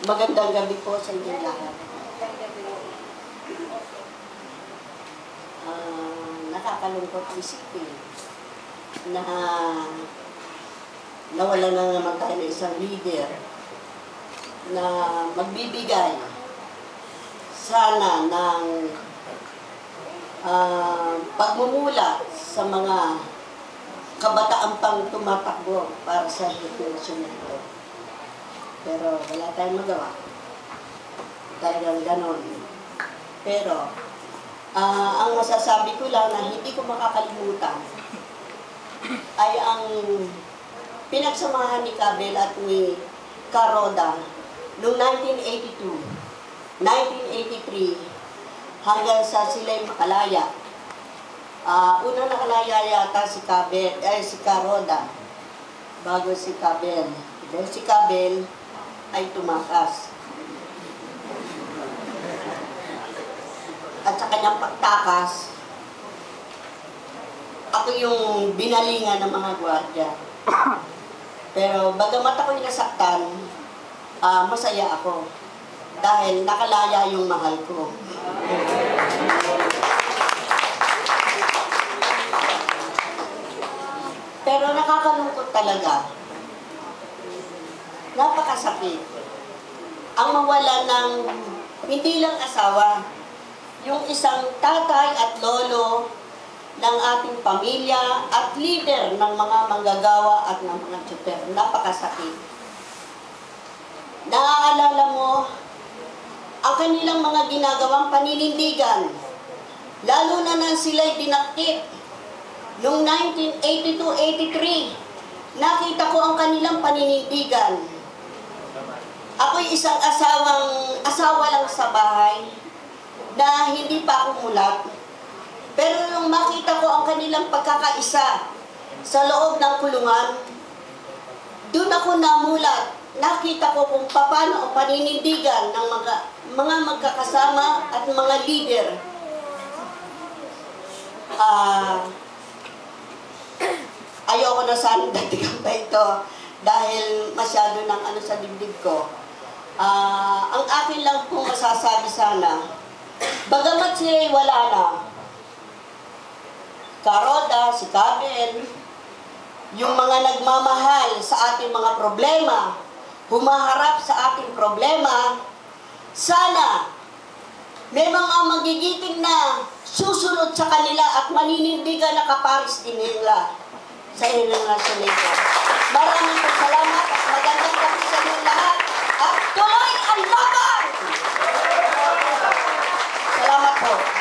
Magandang gabi po sa inyo lahat. Nakakalungkot isipin na nawala na naman tayo ng isang leader na magbibigay sana ng pagmumula sa mga kabataan pang tumatakbo para sa henerasyon nito. Pero wala tayong magawa. Talagang ganon. Pero, ang masasabi ko lang na hindi ko makakalimutan ay ang pinagsamahan ni Cabell at ni Caroda noong 1982, 1983, hanggang sa sila'y makalaya. Una nakalaya yata si Cabell, si Caroda, bago si Cabell. Dahil si Cabell ay tumakas. At sa kanyang pagtakas, ako yung binalingan ng mga gwardiya. Pero bagamat ako'y nasaktan, masaya ako. Dahil nakalaya yung mahal ko. Pero nakakalungkot talaga. Napakasakit. Ang mawala ng hindi lang asawa, yung isang tatay at lolo ng ating pamilya at leader ng mga manggagawa at ng mga tsuper. Napakasakit. Naaalala mo ang kanilang mga ginagawang paninindigan, lalo na nang sila'y dinakip noong 1982-83. Nakita ko ang kanilang paninindigan. Ako'y isang asawa lang sa bahay na hindi pa ako mulat. Pero nung makita ko ang kanilang pagkakaisa sa loob ng kulungan, doon ako namulat. Nakita ko kung paano ang paninindigan ng mga magkakasama at mga leader. Ayoko na sana datigan pa ito dahil masyado ng sa dibdib ko. Ang akin lang pong masasabi sana, bagamat siya'y wala na, Caroda, si Cabell, yung mga nagmamahal sa ating mga problema, humaharap sa ating problema, sana may mga magigiting na susunod sa kanila at maninindigan na kaparis din nila sa henerasyon nito. Maraming salamat at magandang gabi sa inyo lahat at tuloy ang laban! Salamat po.